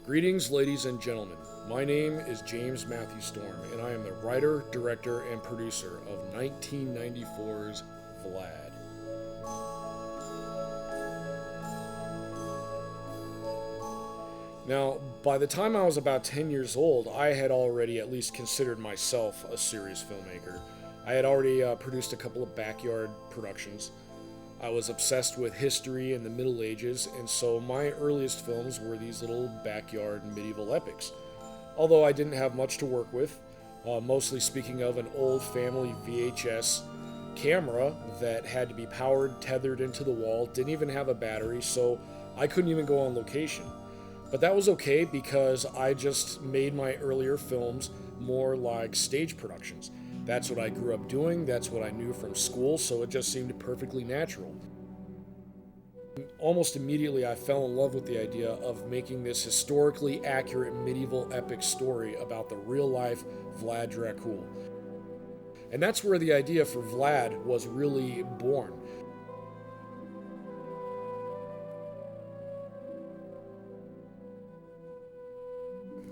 Greetings, ladies and gentlemen. My name is James Matthew Storm, and I am the writer, director, and producer of 1994's Vlad. Now, by the time I was about 10 years old, I had already at least considered myself a serious filmmaker. I had already produced a couple of backyard productions. I was obsessed with history and the Middle Ages, and so my earliest films were these little backyard medieval epics. Although I didn't have much to work with, mostly speaking of an old family VHS camera that had to be powered, tethered into the wall, didn't even have a battery, so I couldn't even go on location. But that was okay because I just made my earlier films more like stage productions. That's what I grew up doing, that's what I knew from school, so it just seemed perfectly natural. Almost immediately I fell in love with the idea of making this historically accurate medieval epic story about the real-life Vlad Dracul. And that's where the idea for Vlad was really born.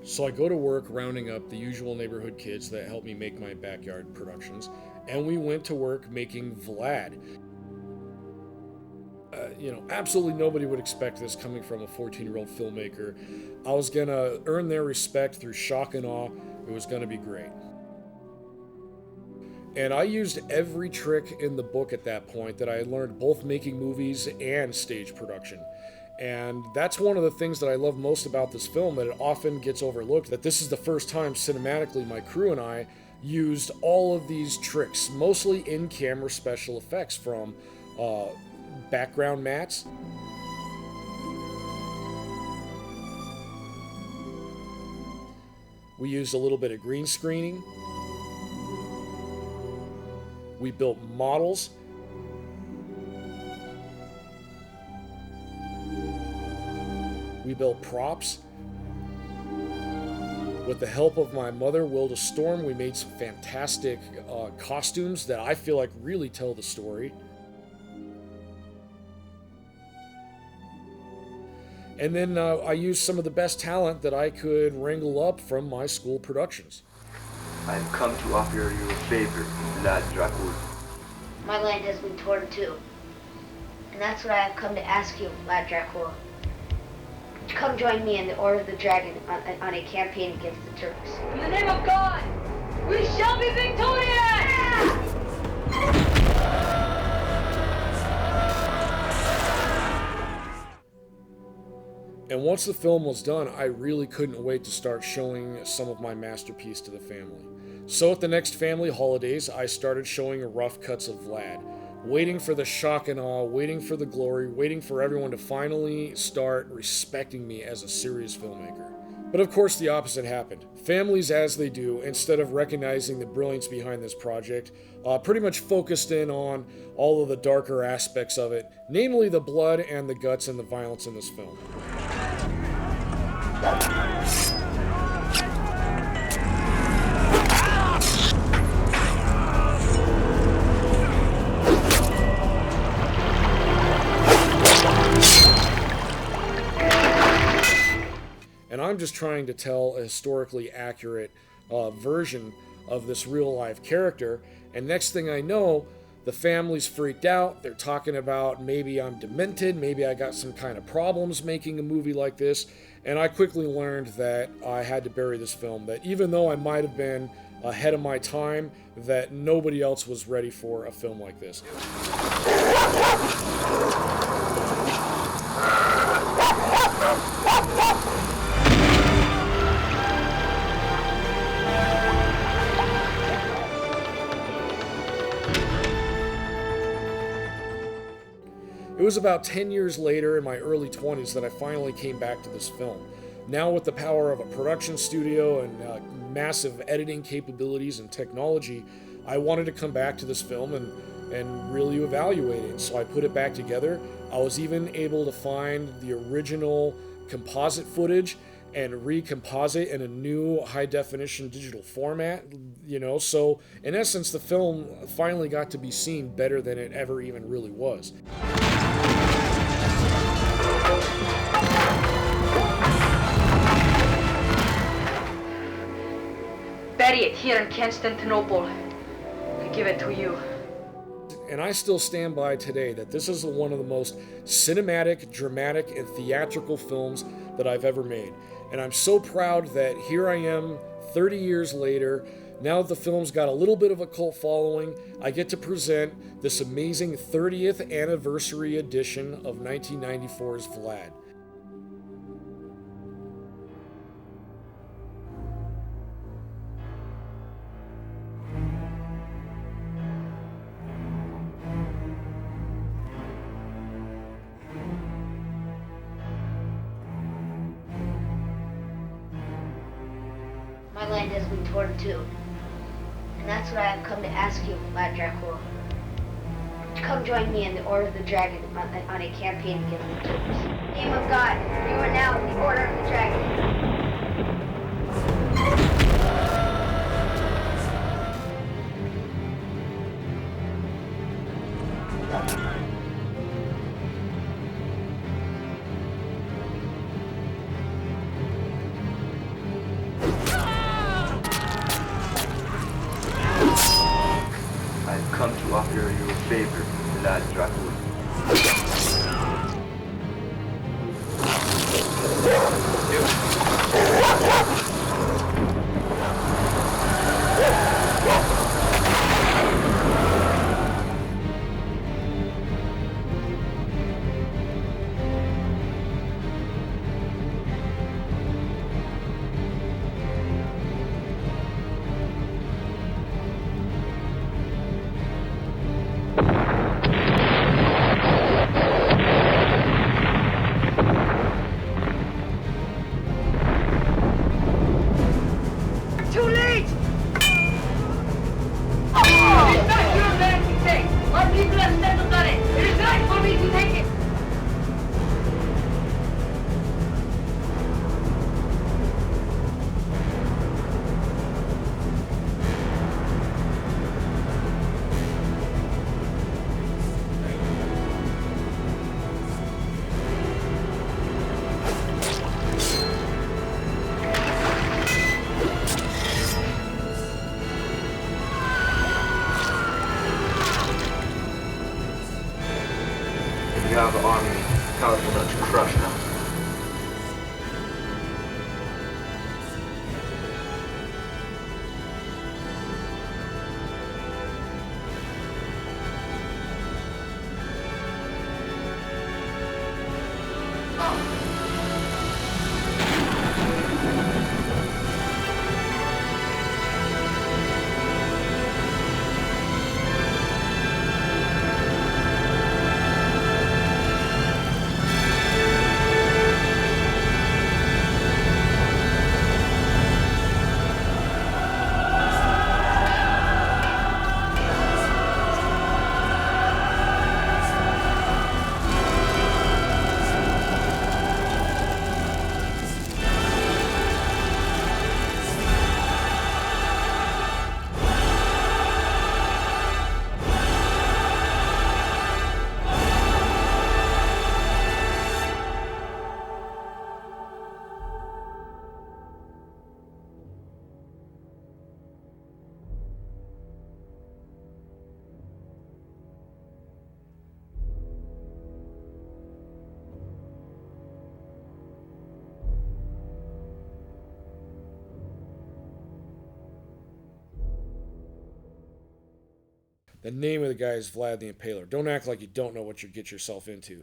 So I go to work rounding up the usual neighborhood kids that help me make my backyard productions, and we went to work making Vlad. Absolutely nobody would expect this coming from a 14-year-old filmmaker. I was gonna earn their respect through shock and awe. It was gonna be great. And I used every trick in the book at that point that I had learned both making movies and stage production. And that's one of the things that I love most about this film, that it often gets overlooked, that this is the first time cinematically my crew and I used all of these tricks, mostly in-camera special effects, from background mats, we used a little bit of green screening, we built models, we built props. With the help of my mother, Wilda Storm, we made some fantastic costumes that I feel like really tell the story. And then I used some of the best talent that I could wrangle up from my school productions. I've come to offer you a favor, Vlad Dracul. My land has been torn too. And that's what I have come to ask you, Vlad Dracul. Come join me in the Order of the Dragon on a campaign against the Turks. In the name of God, we shall be victorious! And once the film was done, I really couldn't wait to start showing some of my masterpiece to the family. So at the next family holidays, I started showing rough cuts of Vlad, waiting for the shock and awe, waiting for the glory, waiting for everyone to finally start respecting me as a serious filmmaker. But of course the opposite happened. Families, as they do, instead of recognizing the brilliance behind this project, pretty much focused in on all of the darker aspects of it, namely the blood and the guts and the violence in this film. And I'm just trying to tell a historically accurate version of this real-life character, and next thing I know, the family's freaked out. They're talking about maybe I'm demented, maybe I got some kind of problems making a movie like this, and I quickly learned that I had to bury this film, that even though I might have been ahead of my time, that nobody else was ready for a film like this. It was about 10 years later, in my early 20s, that I finally came back to this film. Now with the power of a production studio and massive editing capabilities and technology, I wanted to come back to this film and really evaluate it. So I put it back together. I was even able to find the original composite footage and recompose in a new high-definition digital format, so in essence the film finally got to be seen better than it ever even really was. here in Constantinople. I give it to you. And I still stand by today that this is one of the most cinematic, dramatic, and theatrical films that I've ever made. And I'm so proud that here I am 30 years later. Now that the film's got a little bit of a cult following, I get to present this amazing 30th anniversary edition of 1994's Vlad. My land has been torn too. And that's what I have come to ask you, Vlad Dracul. Come join me in the Order of the Dragon on a campaign against the Turks. Name of God, you are now in the Order of the Dragon. I've come to offer you a favor, Vlad Dracul. Too late! It's not your land to take. Our people have settled on it. It is right for me to take it. You have an army powerful enough to crush them. The name of the guy is Vlad the Impaler. Don't act like you don't know what you get yourself into.